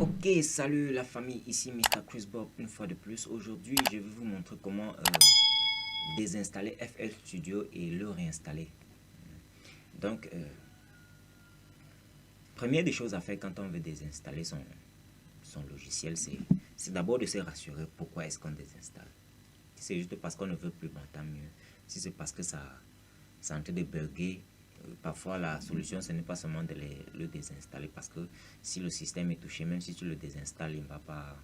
Ok, salut la famille, ici Mr. Chris Bob une fois de plus. Aujourd'hui, je vais vous montrer comment désinstaller FL Studio et le réinstaller. Donc, première des choses à faire quand on veut désinstaller son logiciel, c'est d'abord de se rassurer pourquoi est-ce qu'on désinstalle. Si c'est juste parce qu'on ne veut plus, bon, tant mieux. Si c'est parce que ça est en train de bugger, parfois la solution ce n'est pas seulement de le désinstaller, parce que si le système est touché, même si tu le désinstalles, il ne va pas,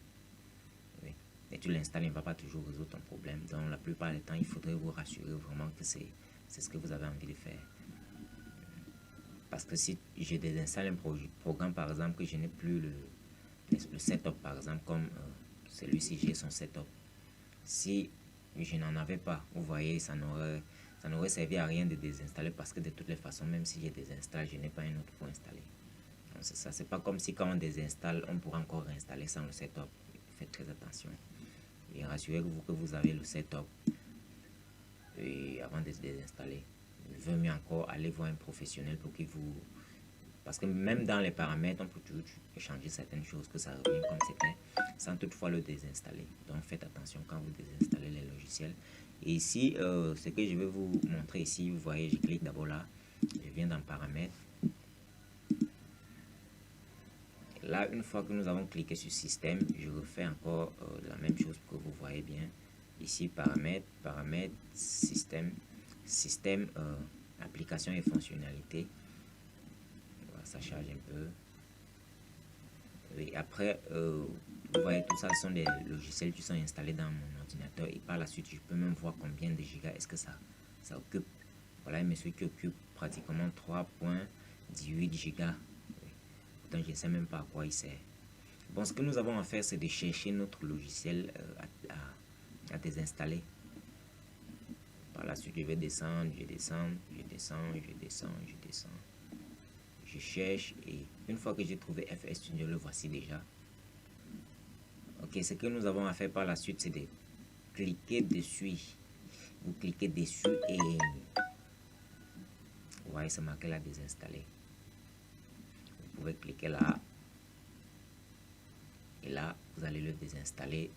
oui, et tu l'installes, il ne va pas toujours résoudre ton problème. Donc la plupart du temps, il faudrait vous rassurer vraiment que c'est ce que vous avez envie de faire. Parce que si je désinstalle un programme, par exemple, que je n'ai plus le setup, par exemple, comme celui-ci, j'ai son setup. Si je n'en avais pas, vous voyez, ça n'aurait servi à rien de désinstaller, parce que de toutes les façons, même si je désinstalle, je n'ai pas un autre pour installer. Donc c'est ça, c'est pas comme si quand on désinstalle, on pourra encore réinstaller sans le setup. Faites très attention. Et rassurez-vous que vous avez le setup et avant de désinstaller. Il vaut mieux encore aller voir un professionnel pour qu'il vous... Parce que même dans les paramètres, on peut toujours changer certaines choses, que ça revienne comme c'était, sans toutefois le désinstaller. Donc faites attention quand vous désinstallez les logiciels. Et ici, ce que je vais vous montrer ici, vous voyez, je clique d'abord là, je viens dans paramètres. Là, une fois que nous avons cliqué sur système, je refais encore la même chose pour que vous voyez bien. Ici, paramètres, système, application et fonctionnalités. Voilà, ça charge un peu. Et après, vous voyez, tout ça, ce sont des logiciels qui sont installés dans mon ordinateur. Et par la suite, je peux même voir combien de gigas est-ce que ça occupe. Voilà un monsieur qui occupe pratiquement 3,18 gigas. Pourtant, je ne sais même pas à quoi il sert. Bon, ce que nous avons à faire, c'est de chercher notre logiciel à désinstaller. Par la suite, je vais descendre, je descends. Je cherche et une fois que j'ai trouvé FL Studio, le voici déjà. Ok, ce que nous avons à faire par la suite, c'est de cliquer dessus. Vous cliquez dessus et vous voyez, c'est marqué là désinstaller. Vous pouvez cliquer là et là, vous allez le désinstaller.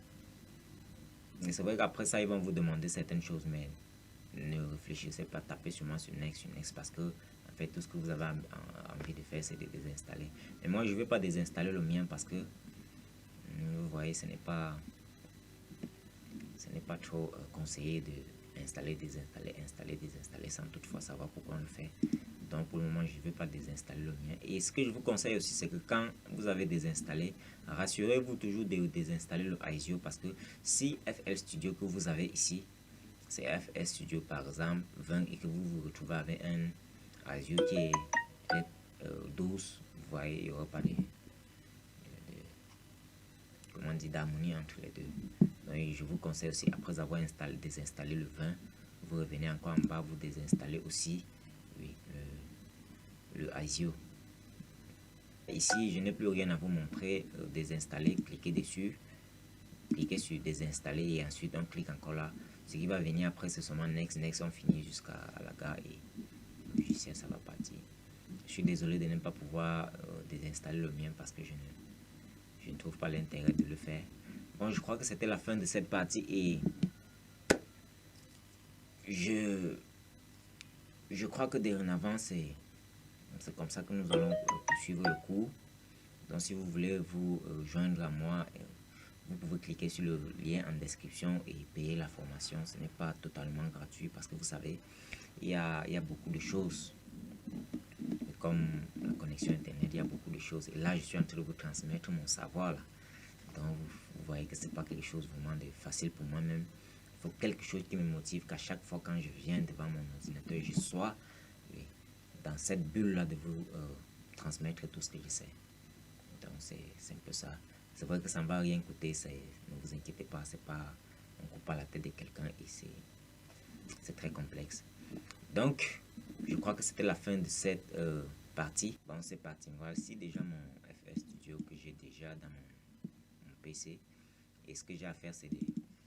Et c'est vrai qu'après ça, ils vont vous demander certaines choses, mais ne réfléchissez pas, tapez sûrement sur next, parce que en fait tout ce que vous avez envie de faire, c'est de désinstaller. Mais moi, je ne vais pas désinstaller le mien parce que vous voyez, ce n'est pas trop conseillé de installer, désinstaller sans toutefois savoir pourquoi on le fait. Donc pour le moment, je ne vais pas désinstaller le mien. Et ce que je vous conseille aussi, c'est que quand vous avez désinstallé, rassurez-vous toujours de désinstaller le ISO, parce que si FL Studio que vous avez ici, c'est FL Studio par exemple 20 et que vous vous retrouvez avec un ISO qui est peut-être 12, vous voyez, il n'y aura pas de comment dire, d'harmonie entre les deux. Donc je vous conseille aussi, après avoir désinstallé le 20, vous revenez encore en bas, vous désinstallez aussi, oui, le ISO. Ici, je n'ai plus rien à vous montrer. Désinstaller, cliquez dessus, cliquez sur désinstaller et ensuite on clique encore là. Ce qui va venir après, c'est seulement next, on finit jusqu'à la gare et le logiciel ça va partir. Je suis désolé de ne pas pouvoir désinstaller le mien parce que je ne trouve pas l'intérêt de le faire. Bon, je crois que c'était la fin de cette partie et je crois que dorénavant c'est comme ça que nous allons poursuivre le cours. Donc si vous voulez vous joindre à moi, vous pouvez cliquer sur le lien en description et payer la formation. Ce n'est pas totalement gratuit parce que vous savez, il y a beaucoup de choses comme la connexion internet, il y a beaucoup de choses. Et là, je suis en train de vous transmettre mon savoir là. Donc vous voyez que c'est pas quelque chose vraiment de facile pour moi-même. Il faut quelque chose qui me motive, qu'à chaque fois quand je viens devant mon ordinateur, je sois dans cette bulle là de vous transmettre tout ce que je sais. Donc c'est un peu ça. C'est vrai que ça ne va rien coûter, ne vous inquiétez pas, c'est pas, on coupe pas la tête de quelqu'un et c'est très complexe. Donc je crois que c'était la fin de cette partie. Bon, c'est parti. Voici déjà mon FL Studio que j'ai déjà dans mon PC. Et ce que j'ai à faire, c'est de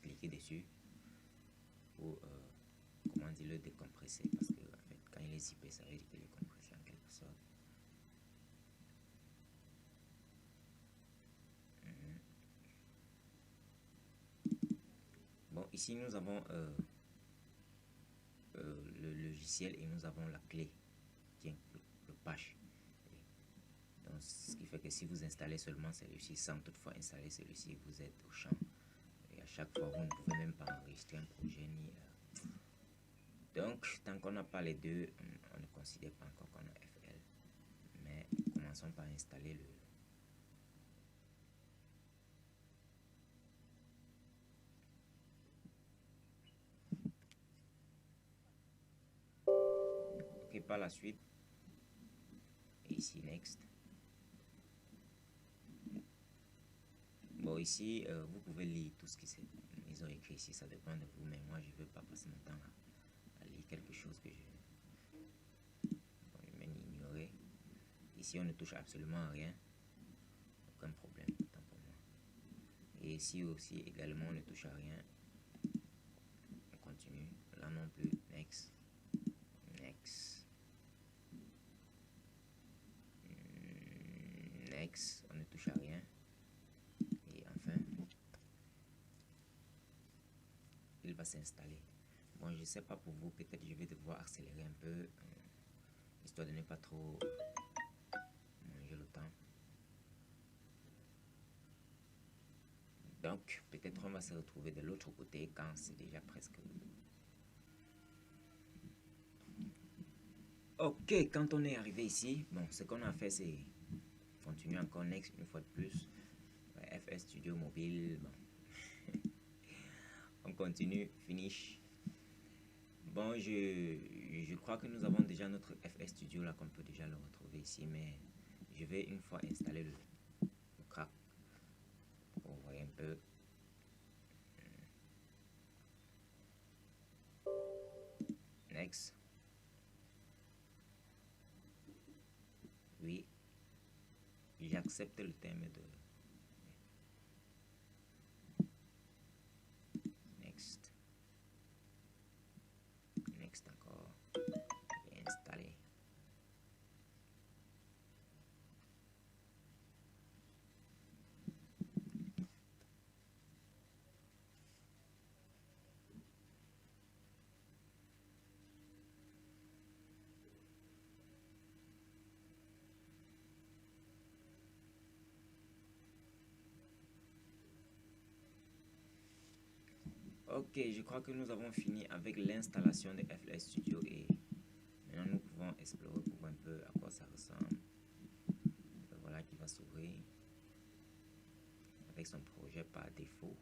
cliquer dessus pour comment dire, le décompresser, parce que en fait, quand il est zippé, ça veut dire qu'il est compressé en quelque sorte. ici nous avons le logiciel et nous avons la clé qui est le patch. Donc, ce qui fait que si vous installez seulement celui-ci sans toutefois installer celui-ci, vous êtes au champ. Et à chaque fois, vous ne pouvez même pas enregistrer un projet ni. Donc, tant qu'on n'a pas les deux, on ne considère pas encore qu'on a FL. Mais commençons par installer le. Ok, par la suite, et ici Next. Bon, ici, vous pouvez lire tout ce qu'ils ont écrit ici, ça dépend de vous, mais moi je ne veux pas passer mon temps à lire quelque chose que je vais ignorer. Ici, on ne touche absolument à rien, aucun problème, tant pour moi. Et ici aussi, également, on ne touche à rien. On continue, là non plus, next, next, next, on ne touche à rien. Et enfin, il va s'installer. Bon, je sais pas pour vous, peut-être je vais devoir accélérer un peu, histoire de ne pas trop manger le temps. Donc, peut-être on va se retrouver de l'autre côté quand c'est déjà presque. Ok, quand on est arrivé ici, bon, ce qu'on a fait, c'est continuer encore next une fois de plus. FL Studio mobile, bon. On continue, finish. Bon, je crois que nous avons déjà notre FL Studio là, qu'on peut déjà le retrouver ici, mais je vais une fois installer le crack pour voir un peu. Next. Oui. J'accepte le thème de next. Next encore. Et installer. Ok, je crois que nous avons fini avec l'installation de FL Studio et maintenant nous pouvons explorer pour voir un peu à quoi ça ressemble. Et voilà qui va s'ouvrir avec son projet par défaut.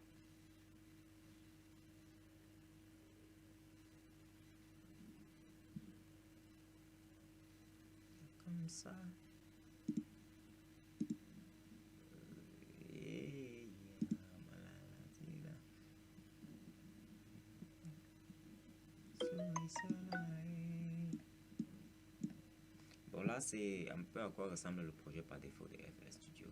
Comme ça. Bon, là c'est un peu à quoi ressemble le projet par défaut de FL Studio.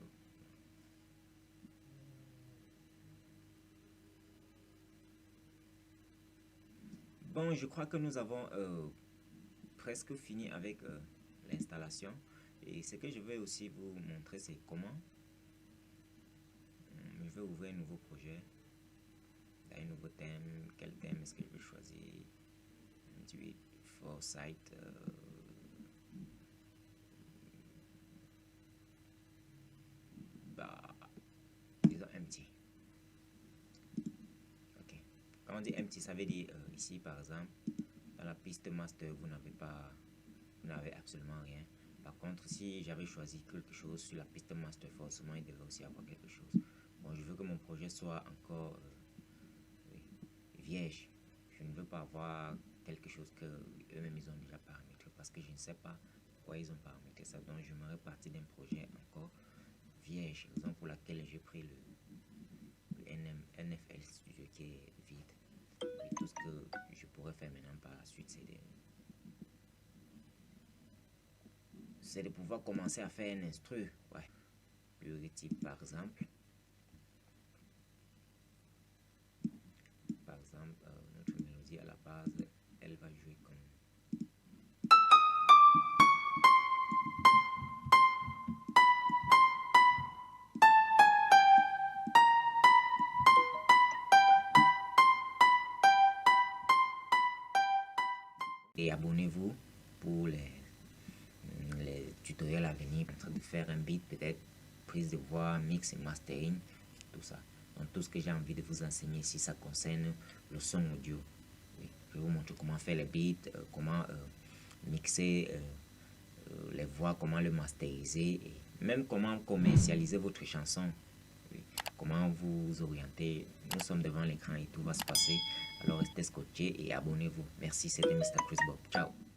Bon, je crois que nous avons presque fini avec l'installation. Et ce que je vais aussi vous montrer, c'est comment. Je vais ouvrir un nouveau projet. Un nouveau thème. Quel thème est-ce que je vais choisir? Du Foresight. Disons empty. Ok. Quand on dit empty, ça veut dire ici par exemple, dans la piste master, vous n'avez absolument rien. Par contre, si j'avais choisi quelque chose sur la piste master, forcément il devait aussi avoir quelque chose. Bon, je veux que mon projet soit encore vierge. Je ne veux pas avoir quelque chose que eux-mêmes ils ont déjà paramétré parce que je ne sais pas pourquoi ils ont paramétré ça. Donc, je me partir d'un projet encore vierge, raison pour laquelle j'ai pris le NFL Studio qui est vide. Et tout ce que je pourrais faire maintenant par la suite, c'est de pouvoir commencer à faire un instru. Ouais. Le type par exemple. Par exemple, notre mélodie à la base, elle va jouer comme. et abonnez-vous pour les tutoriels à venir. En train de faire un beat, peut-être prise de voix, mix et mastering, tout ça. Donc tout ce que j'ai envie de vous enseigner ici, ça concerne le son audio. Oui. Je vais vous montrer comment faire les beats, comment mixer les voix, comment le masteriser, et même comment commercialiser votre chanson. Oui. Comment vous orienter. Nous sommes devant l'écran et tout va se passer. Alors restez scotchés et abonnez-vous. Merci, c'était Mr. Chris Bob. Ciao.